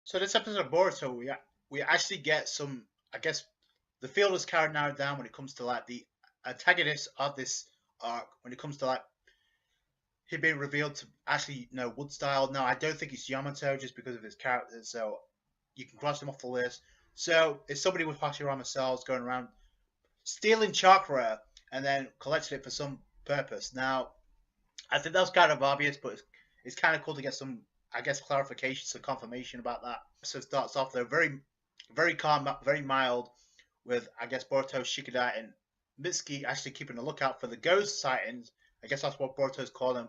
So this episode of Boruto, we actually get some. I guess the field is kind of narrowed down when it comes to like the antagonist of this arc. When it comes to like him being revealed to actually Wood style. No, I don't think it's Yamato just because of his character. So you can cross him off the list. So it's somebody with Hashirama cells going around stealing chakra and then collecting it for some purpose. Now I think that was kind of obvious, but it's kind of cool to get some, I guess, clarification, some confirmation about that. So it starts off though very calm, very mild, with I guess Boruto, Shikadai, and Mitsuki actually keeping a lookout for the ghost sightings. I guess that's what Boruto's calling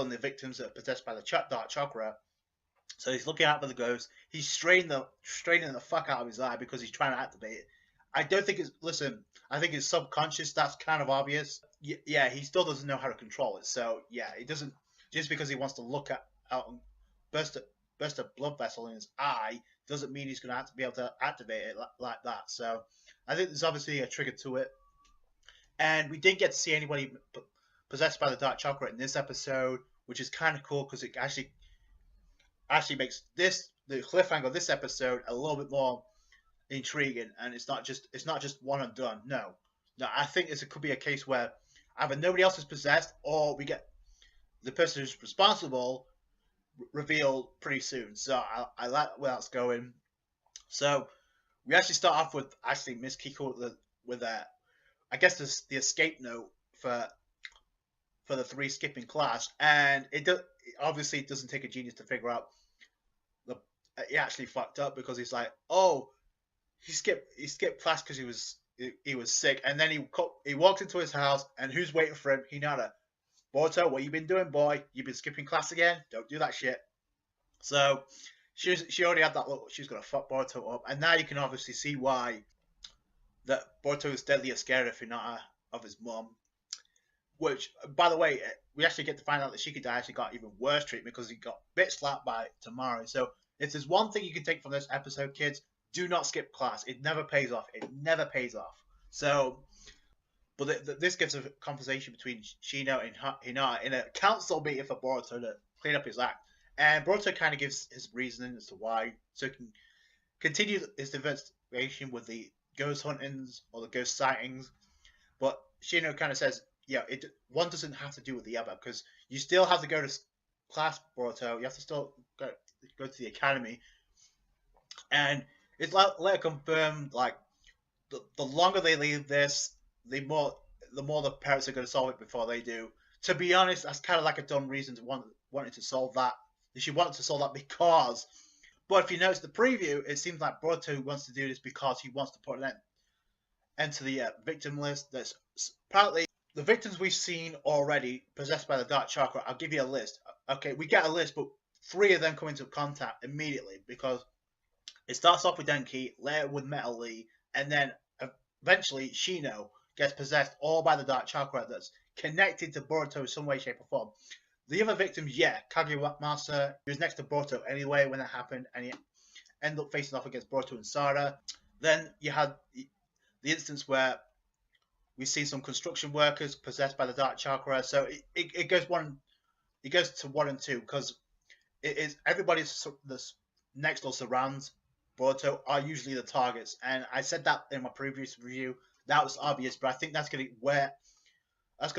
the victims that are possessed by the dark chakra. So he's looking out for the ghost. He's straining the fuck out of his eye because he's trying to activate it. I don't think it's listen. I think it's subconscious. That's kind of obvious. Yeah, he still doesn't know how to control it. So yeah, he doesn't just because he wants to look out and burst a blood vessel in his eye doesn't mean he's going to have to be able to activate it like that. So I think there's obviously a trigger to it, and we didn't get to see anybody possessed by the dark chakra in this episode, which is kind of cool because it actually makes the cliffhanger of this episode a little bit more intriguing, and it's not just one and done. No, I think this could be a case where either nobody else is possessed or we get the person who's responsible revealed pretty soon. So I like where that's going. So we actually start off with actually Miss Kiko with I guess the escape note for the three skipping class, and obviously it doesn't take a genius to figure out the he actually fucked up because he's like, oh, he skipped class because he was sick, and then he walked into his house, and who's waiting for him? Hinata. Boruto, what you been doing, boy? You been skipping class again? Don't do that shit. So she already had that look. She was gonna fuck Boruto up, and now you can obviously see why that Boruto is deadly scared of Hinata, of his mom. Which, by the way, we actually get to find out that Shikadai actually got even worse treatment because he got bit slapped by Tamari. So if there's one thing you can take from this episode, kids, do not skip class. It never pays off. It never pays off. So, but this gives a conversation between Shino and Hinata in a council meeting for Boruto to clean up his act. And Boruto kind of gives his reasoning as to why, so he can continue his investigation with the ghost huntings or the ghost sightings. But Shino kind of says, yeah, one doesn't have to do with the other because you still have to go to class, Boruto. You have to still go to the academy, and it's later confirmed like the longer they leave this, the more the parents are going to solve it before they do. To be honest, that's kind of like a dumb reason to wanting to solve that. She wanted to solve that because, but if you notice the preview, it seems like Boruto wants to do this because he wants to put an end to the victim list. That's apparently the victims we've seen already possessed by the dark chakra. I'll give you a list. Okay, we get a list, but 3 of them come into contact immediately because it starts off with Denki, later with Metal Lee, and then eventually Shino gets possessed all by the dark chakra that's connected to Boruto in some way, shape, or form. The other victims, yeah, Kageyamasu, he was next to Boruto anyway when that happened, and he ended up facing off against Boruto and Sada. Then you had the instance where we see some construction workers possessed by the dark chakra. So it goes to 1 and 2 because it is everybody that's next or surrounds Boruto are usually the targets. And I said that in my previous review. That was obvious, but I think that's gonna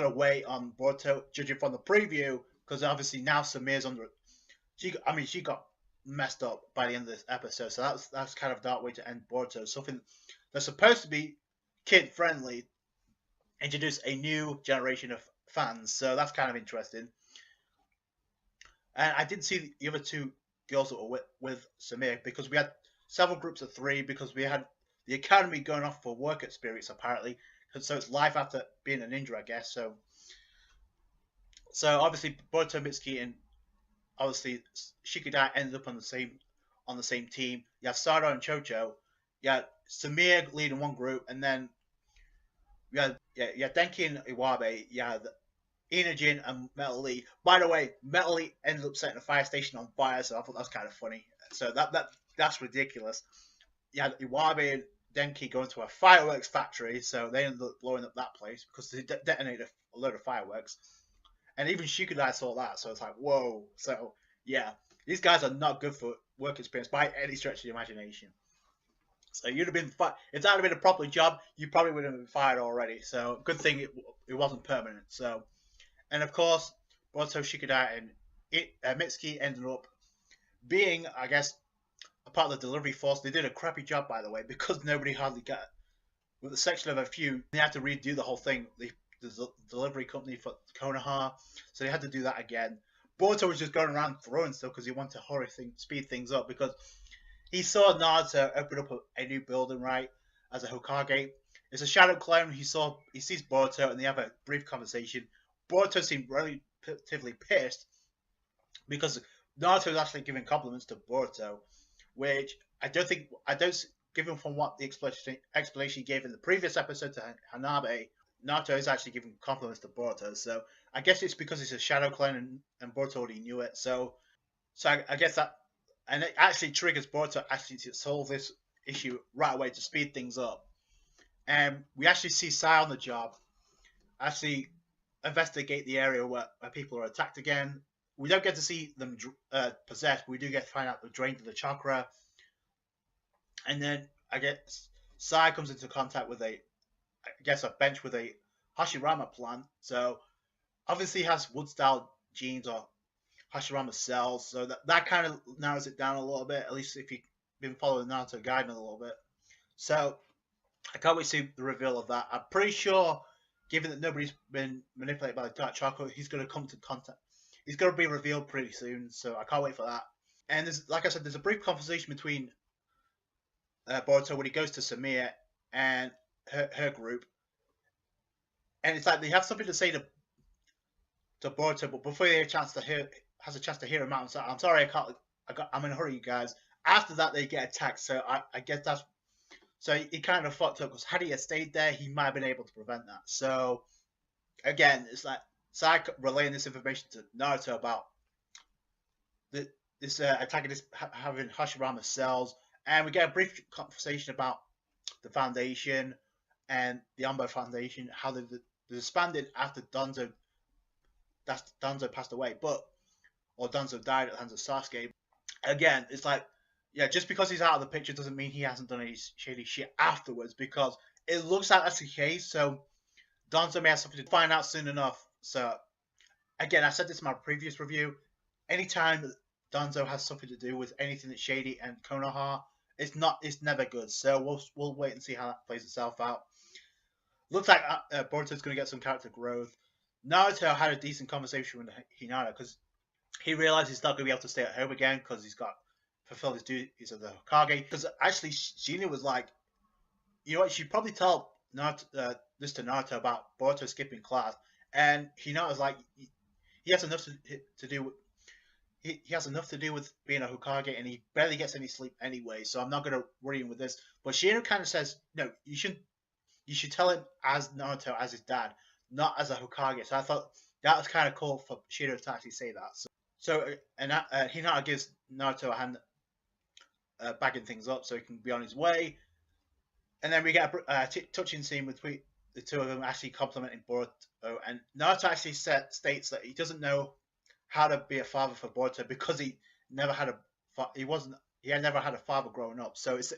weigh on Boruto, judging from the preview, because obviously now Sumire's under. She got messed up by the end of this episode, so that's kind of a dark way to end Boruto. Something that's supposed to be kid friendly, introduce a new generation of fans, so that's kind of interesting. And I didn't see the other 2 girls that were with Sumire because we had several groups of 3 because we had the academy going off for work experience apparently, so it's life after being a ninja, I guess. So obviously Boruto, Mitsuki, and obviously Shikadai ended up on the same team. You have Sada and Chocho. You had Sumire leading one group, and then you had Denki and Iwabe. You had Inajin and Metal Lee. By the way, Metal Lee ended up setting a fire station on fire, so I thought that was kind of funny. So that's ridiculous. You had Iwabe and Denki going to a fireworks factory, so they ended up blowing up that place because they detonated a load of fireworks. And even Shikadai saw that, so it's like, whoa. So yeah, these guys are not good for work experience by any stretch of the imagination. So you'd have been if that had been a proper job, you probably would have been fired already. So good thing it wasn't permanent. So and of course, Boruto Shikadai and Mitsuki ended up being, I guess, a part of the delivery force. They did a crappy job, by the way, because nobody hardly got with the section of a few. They had to redo the whole thing. The delivery company for Konoha, so they had to do that again. Boruto was just going around throwing stuff because he wanted to speed things up because he saw Naruto open up a new building, right, as a Hokage. It's a shadow clone. He sees Boruto and they have a brief conversation. Boruto seemed relatively pissed because Naruto is actually giving compliments to Boruto, which I don't given from what the explanation he gave in the previous episode to Hanabe, Naruto is actually giving compliments to Boruto. So I guess it's because it's a shadow clone and Boruto already knew it. So I guess that, and it actually triggers Boruto actually to solve this issue right away to speed things up. And we actually see Sai on the job, actually investigate the area where people are attacked again. We don't get to see them possessed, but we do get to find out the drain of the chakra. And then I guess Sai comes into contact with a bench with a Hashirama plant. So obviously he has wood style genes or Hashirama cells. So that kind of narrows it down a little bit, at least if you've been following Naruto Gaiden a little bit. So I can't wait to see the reveal of that. I'm pretty sure, given that nobody's been manipulated by the dark chocolate, he's going to come to contact. He's going to be revealed pretty soon, so I can't wait for that. And like I said, there's a brief conversation between Boruto when he goes to Sumire and her group, and it's like they have something to say to Boruto, but before they has a chance to hear him out, and say, "I'm sorry, I'm in a hurry, you guys." After that, they get attacked, so I guess that's. So he kind of fucked up because had he stayed there, he might have been able to prevent that. So again, it's like Sai relaying this information to Naruto about this antagonist having Hashirama cells, and we get a brief conversation about the Foundation and the Ambo Foundation, how they disbanded after Danzo passed away, or Danzo died at the hands of Sasuke. Again, it's like, yeah, just because he's out of the picture doesn't mean he hasn't done any shady shit afterwards, because it looks like that's the case. So Danzo may have something to find out soon enough. So again, I said this in my previous review. Anytime Danzo has something to do with anything that's shady and Konoha, it's never good. So we'll wait and see how that plays itself out. Looks like Boruto's going to get some character growth. Naruto had a decent conversation with Hinata because he realized he's not going to be able to stay at home again because he's got fulfilled his duties as the Hokage. Because actually, Shina was like, you know what, you should probably tell this to Naruto about Boruto skipping class. And Hinata's like, he has enough to do with. He has enough to do with being a Hokage, and he barely gets any sleep anyway. So I'm not going to worry him with this. But Shino kind of says, no, you should tell him as Naruto, as his dad, not as a Hokage. So I thought that was kind of cool for Shino to actually say that. So Hinata gives Naruto a hand bagging things up so he can be on his way. And then we get a touching scene between the two of them actually complimenting Boruto. And Naruto actually states that he doesn't know how to be a father for Boruto because he never had had never had a father growing up. So it's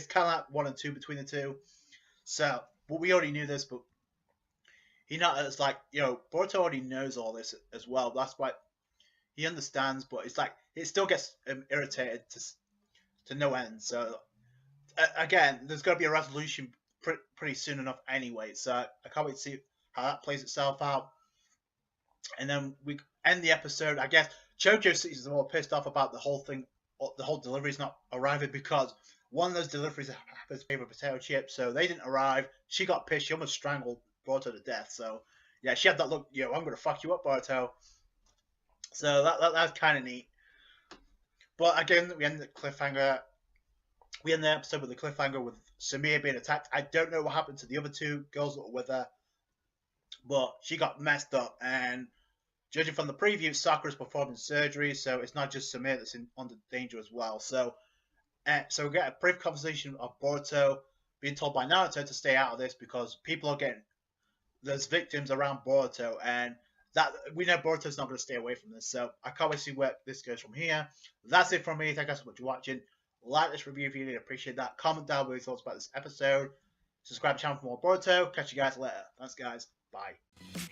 kind of like 1 and 2 between the two. So, but we already knew this, but it's like, Boruto already knows all this as well. That's why he understands, but it's like it still gets him irritated to no end. So again, there's got to be a resolution pretty soon enough anyway. So I can't wait to see how that plays itself out. And then we end the episode. I guess JoJo is more pissed off about the whole thing. The whole delivery's not arriving because one of those deliveries happens to be a potato chip, so they didn't arrive. She got pissed. She almost strangled Boruto to death. So yeah, she had that look. I'm gonna fuck you up, Boruto. So that's kind of neat. But again, we end the cliffhanger. We end the episode with the cliffhanger with Sumire being attacked. I don't know what happened to the other two girls that were with her, but she got messed up. And judging from the preview, Sakura's performing surgery, so it's not just Sumire that's under danger as well. So we get a brief conversation of Boruto being told by Naruto to stay out of this because there's victims around Boruto, and that we know Boruto's not going to stay away from this. So I can't wait to see where this goes from here. That's it from me. Thank you guys so much for watching. Like this review if you did. Appreciate that. Comment down with your thoughts about this episode. Subscribe to the channel for more Boruto. Catch you guys later. Thanks, guys. Bye.